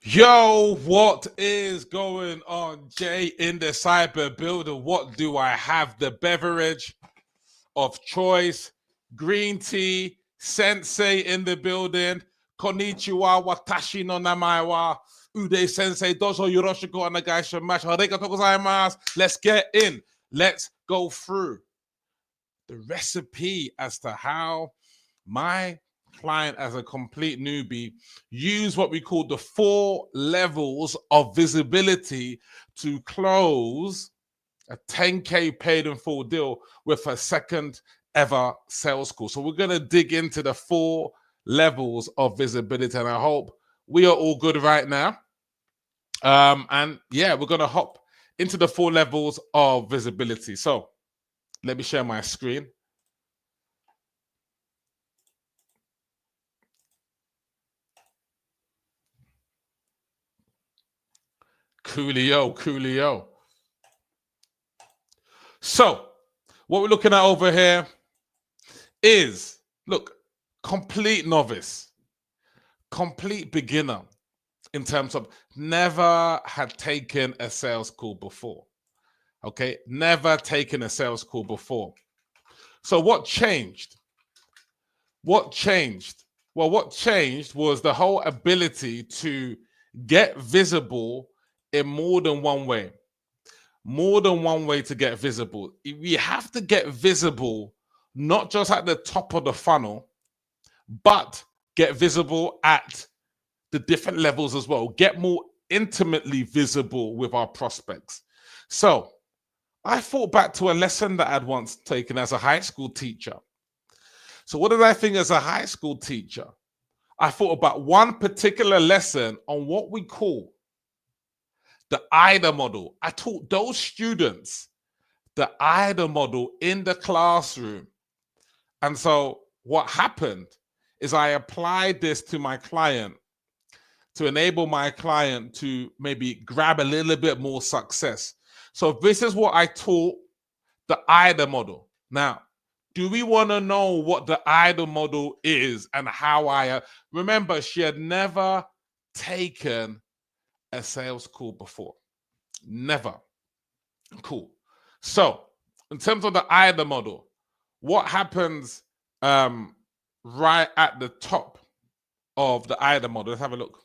Yo, what is going on? Jay in the cyber builder. What do I have? The beverage of choice, green tea, sensei in the building. Konnichiwa, watashi no namae wa ude sensei dozo yoroshiku onegai shimasu. Arigatou gozaimasu. Let's get in. Let's go through the recipe as to how my client, as a complete newbie, use what we call the 4 levels of visibility to close a 10K paid in full deal with a second ever sales call. So we're going to dig into the 4 levels of visibility, and I hope we are all good right now. And yeah, we're going to hop into the 4 levels of visibility. So let me share my screen. Coolio. So what we're looking at over here is, look, complete novice, complete beginner in terms of never had taken a sales call before. Okay, never taken a sales call before. So what changed? What changed? Well, what changed was the whole ability to get visible in more than one way. More than one way to get visible. You have to get visible not just at the top of the funnel, but get visible at the different levels as well. Get more intimately visible with our prospects. So I thought back to a lesson that I'd once taken as a high school teacher. So what did I think as a high school teacher? I thought about one particular lesson on what we call the IDA model. I taught those students the IDA model in the classroom. And so what happened is I applied this to my client to enable my client to maybe grab a little bit more success. So this is what I taught, the IDA model. Now, do we want to know what the IDA model is and how remember, she had never taken a sales call before. Never. Cool. So in terms of the IDA model, what happens right at the top of the IDA model? Let's have a look.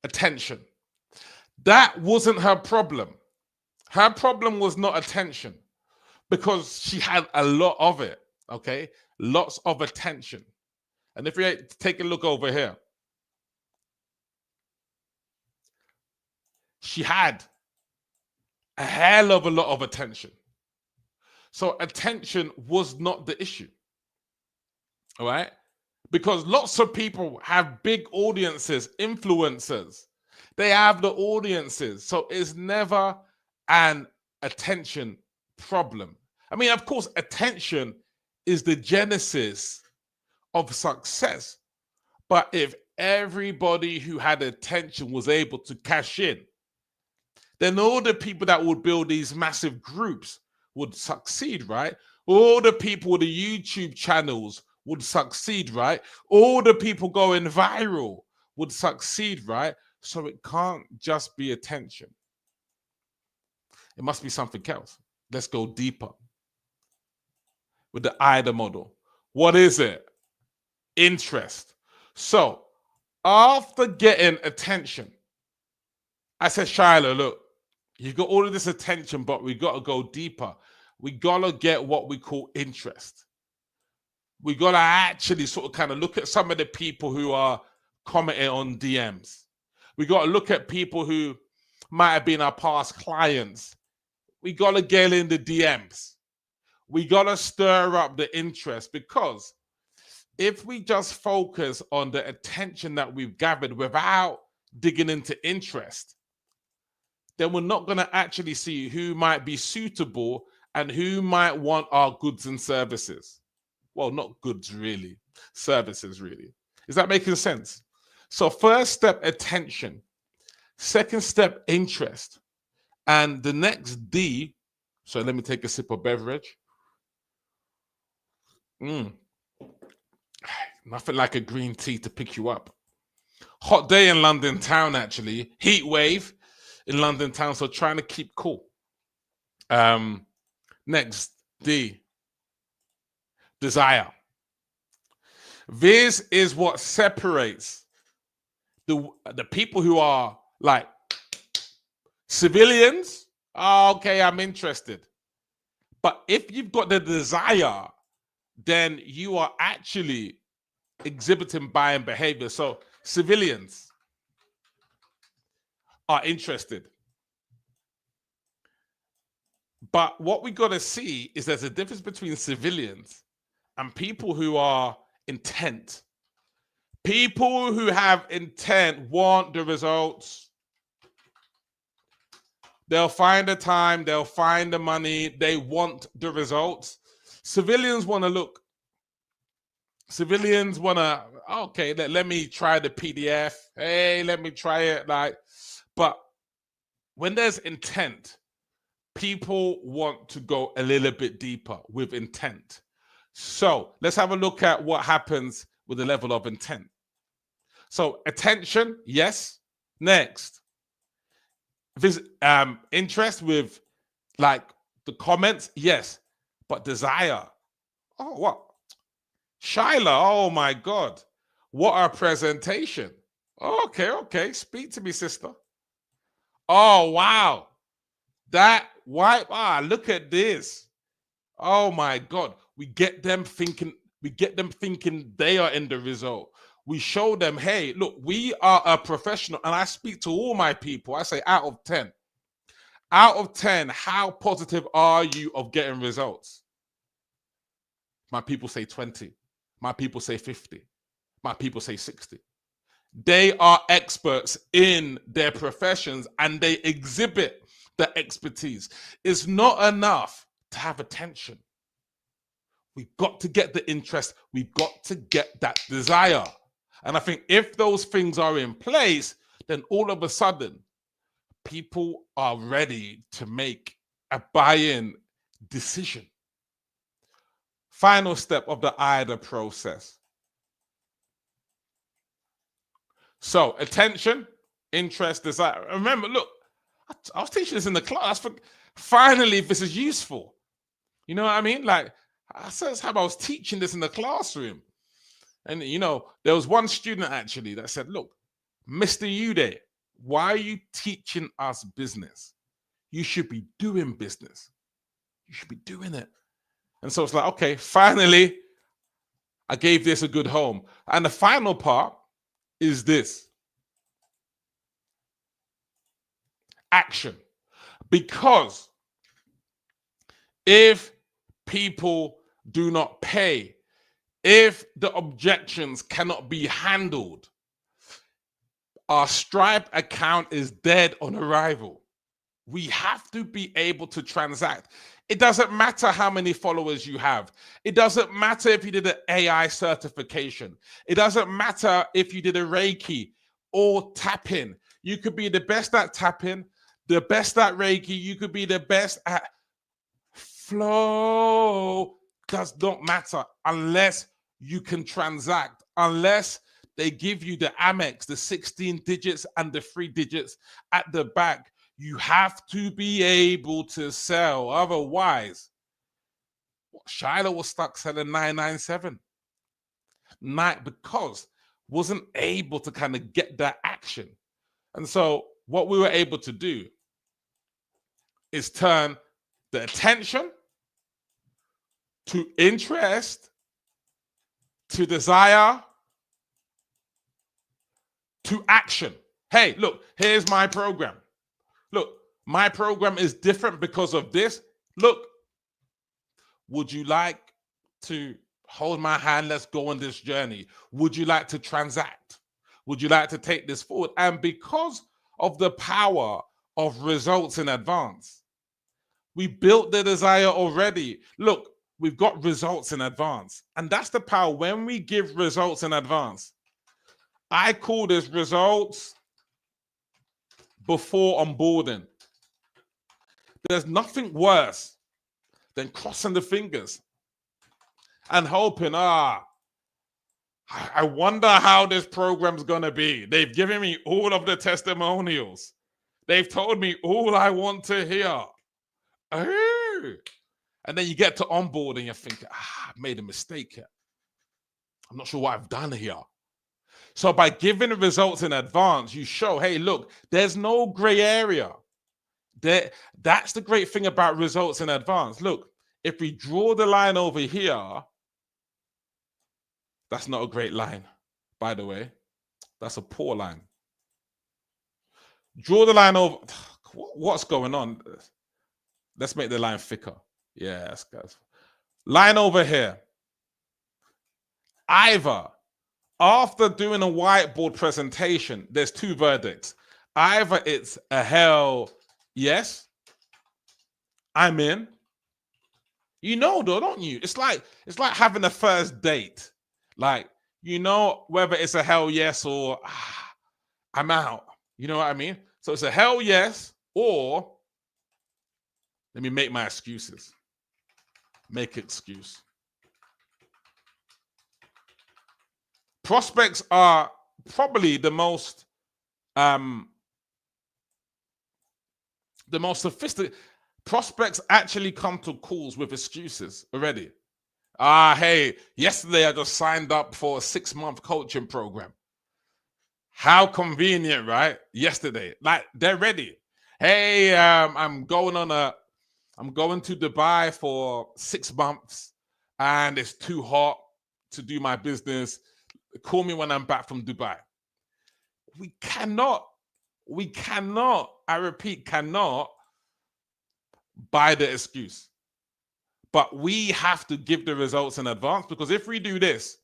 Attention. That wasn't her problem. Her problem was not attention because she had a lot of it, okay? Lots of attention. And if we take a look over here, she had a hell of a lot of attention. So attention was not the issue, all right? Because lots of people have big audiences, influencers. They have the audiences. So it's never an attention problem. I mean, of course, attention is the genesis of success. But if everybody who had attention was able to cash in, then all the people that would build these massive groups would succeed, right? All the people with the YouTube channels would succeed, right? All the people going viral would succeed, right? So it can't just be attention. It must be something else. Let's go deeper with the IDA model. What is it? Interest. So after getting attention, I said, Shiloh, look, you got all of this attention, but we got to go deeper. We got to get what we call interest. We got to actually sort of kind of look at some of the people who are commenting on DMs. We got to look at people who might have been our past clients. We got to get in the DMs. We got to stir up the interest, because if we just focus on the attention that we've gathered without digging into interest, then we're not going to actually see who might be suitable and who might want our goods and services. Well, not goods really, services really. Is that making sense? So first step, attention. Second step, interest. And the next D, so let me take a sip of beverage. Nothing like a green tea to pick you up. Hot day in London town, actually. Heat wave in London town. So trying to keep cool. Next, D. Desire. This is what separates the people who are like civilians. Oh, okay, I'm interested. But if you've got the desire, then you are actually exhibiting buying behavior. So civilians are interested. But what we got to see is there's a difference between civilians and people who are intent. People who have intent want the results. They'll find the time, they'll find the money, they want the results. Civilians want to look. Civilians want to, okay, let me try the PDF. Hey, let me try it. But when there's intent, people want to go a little bit deeper with intent. So let's have a look at what happens with the level of intent. So attention, yes. Next, this interest with like the comments, yes. But desire, oh, what? Shyla, oh my God, what a presentation. Okay, speak to me, sister. Oh, wow. That white, look at this. Oh my God. We get them thinking they are in the result. We show them, hey, look, we are a professional. And I speak to all my people. I say out of 10, how positive are you of getting results? My people say 20. My people say 50. My people say 60. They are experts in their professions and they exhibit the expertise. It's not enough to have attention. We've got to get the interest. We've got to get that desire. And I think if those things are in place, then all of a sudden, people are ready to make a buy-in decision. Final step of the IDA process. So attention, interest, desire. Remember, look, I was teaching this in the class. Finally, this is useful. You know what I mean? Like, I said, how I was teaching this in the classroom. And, you know, there was one student actually that said, look, Mr. Uday, why are you teaching us business? You should be doing business. You should be doing it. And so it's like, okay, finally, I gave this a good home. And the final part is this. Action. Because if people do not pay, if the objections cannot be handled, our Stripe account is dead on arrival. We have to be able to transact. It doesn't matter how many followers you have. It doesn't matter if you did an AI certification. It doesn't matter if you did a Reiki or tapping. You could be the best at tapping, the best at Reiki. You could be the best at flow. Does not matter unless you can transact, unless they give you the Amex, the 16 digits and the 3 digits at the back. You have to be able to sell. Otherwise, Shiloh was stuck selling 997. Because wasn't able to kind of get that action. And so what we were able to do is turn the attention to interest, to desire, to action. Hey, look, here's my program. Look, my program is different because of this. Look, would you like to hold my hand? Let's go on this journey. Would you like to transact? Would you like to take this forward? And because of the power of results in advance, we built the desire already. Look, we've got results in advance. And that's the power. When we give results in advance, I call this results before onboarding. There's nothing worse than crossing the fingers and hoping, I wonder how this program's gonna be. They've given me all of the testimonials. They've told me all I want to hear. Oh. And then you get to onboard and you think, I made a mistake here. I'm not sure what I've done here. So by giving the results in advance, you show, hey, look, there's no gray area. That's the great thing about results in advance. Look, if we draw the line over here, that's not a great line, by the way. That's a poor line. Draw the line over. What's going on? Let's make the line thicker. Yes, guys. Line over here. Either after doing a whiteboard presentation, there's two verdicts. Either it's a hell yes, I'm in. You know, though, don't you? It's like having a first date. Like, you know, whether it's a hell yes or I'm out. You know what I mean? So it's a hell yes, or let me make my excuses. Make excuse. Prospects are probably the most sophisticated. Prospects actually come to calls with excuses already. Hey, yesterday I just signed up for a 6-month coaching program. How convenient, right? Yesterday, like they're ready. Hey, I'm going to Dubai for 6 months, and it's too hot to do my business. Call me when I'm back from Dubai. We cannot, I repeat, cannot buy the excuse. But we have to give the results in advance, because if we do this,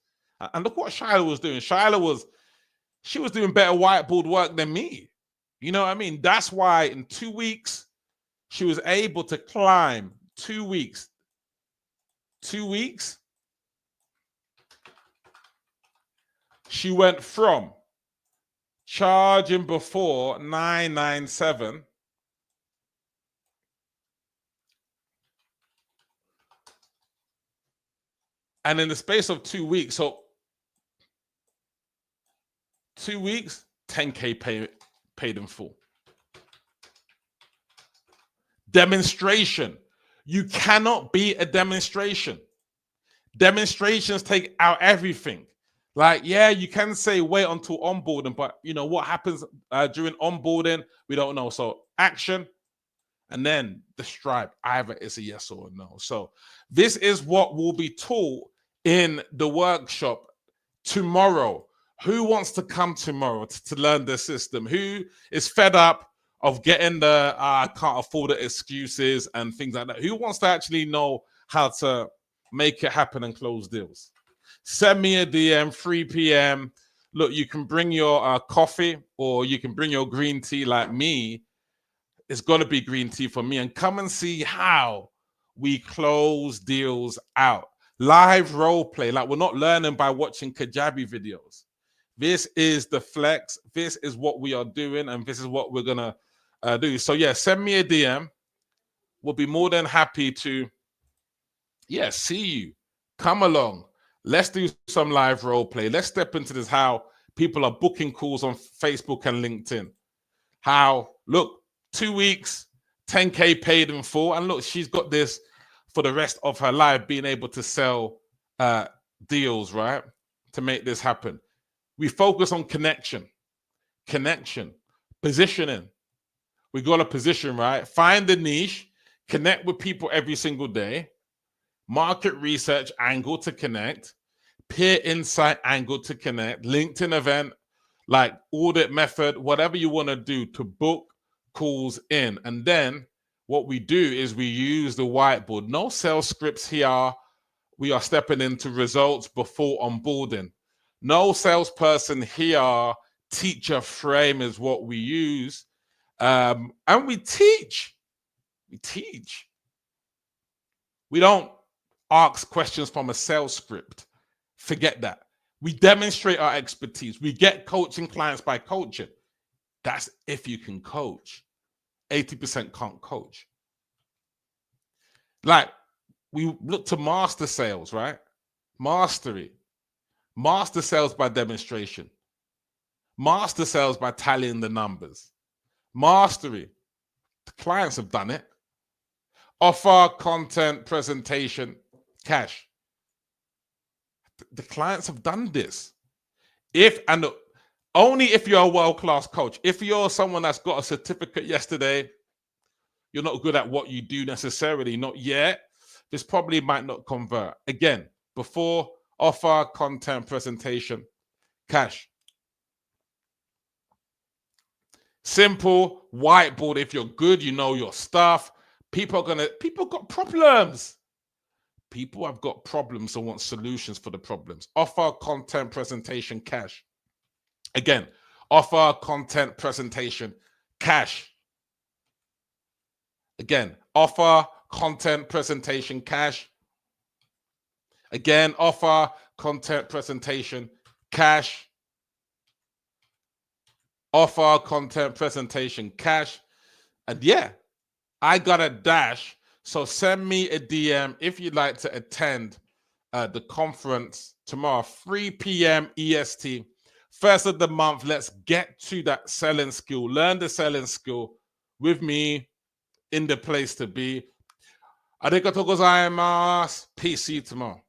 and look what Shyla was doing. She was doing better whiteboard work than me. You know what I mean? That's why in 2 weeks, she was able to climb 2 weeks. 2 weeks. She went from charging before 997 and in the space of 2 weeks, so 2 weeks, 10K paid in full. Demonstration. You cannot beat a demonstration. Demonstrations take out everything. Like, yeah, you can say wait until onboarding, but you know what happens during onboarding, we don't know. So action, and then the stripe, either it's a yes or a no. So this is what will be taught in the workshop tomorrow. Who wants to come tomorrow to learn the system? Who is fed up of getting the I can't afford it excuses and things like that? Who wants to actually know how to make it happen and close deals? Send me a DM, 3 p.m. Look, you can bring your coffee, or you can bring your green tea like me. It's got to be green tea for me. And come and see how we close deals out. Live role play. Like, we're not learning by watching Kajabi videos. This is the flex. This is what we are doing, and this is what we're going to do. So, yeah, send me a DM. We'll be more than happy to, see you. Come along. Let's do some live role play. Let's step into this, how people are booking calls on Facebook and LinkedIn. How, look, 2 weeks, 10K paid in full. And look, she's got this for the rest of her life, being able to sell deals, right? To make this happen. We focus on connection, positioning. We got a position, right? Find the niche, connect with people every single day. Market research angle to connect, peer insight angle to connect, LinkedIn event, like audit method, whatever you want to do to book calls in. And then what we do is we use the whiteboard. No sales scripts here. We are stepping into results before onboarding. No salesperson here. Teacher frame is what we use. And we teach. We don't ask questions from a sales script. Forget that. We demonstrate our expertise. We get coaching clients by coaching. That's if you can coach. 80% can't coach. Like, we look to master sales, right? Mastery. Master sales by demonstration. Master sales by tallying the numbers. Mastery. The clients have done it. Offer, content, presentation, cash. The clients have done this. Only if you're a world-class coach. If you're someone that's got a certificate yesterday, you're not good at what you do necessarily, not yet. This probably might not convert. Again, before, offer, content, presentation, cash. Simple, whiteboard. If you're good, you know your stuff. People got problems. People have got problems and want solutions for the problems. Offer, content, presentation, cash. Again, offer, content, presentation, cash. Again, offer, content, presentation, cash. Again, offer, content, presentation, cash. Offer, content, presentation, cash. And yeah, I got a dash. So send me a DM if you'd like to attend the conference tomorrow, 3 p.m. EST. First of the month, let's get to that selling skill. Learn the selling skill with me in the place to be. Arigatou gozaimasu. Peace. See you tomorrow.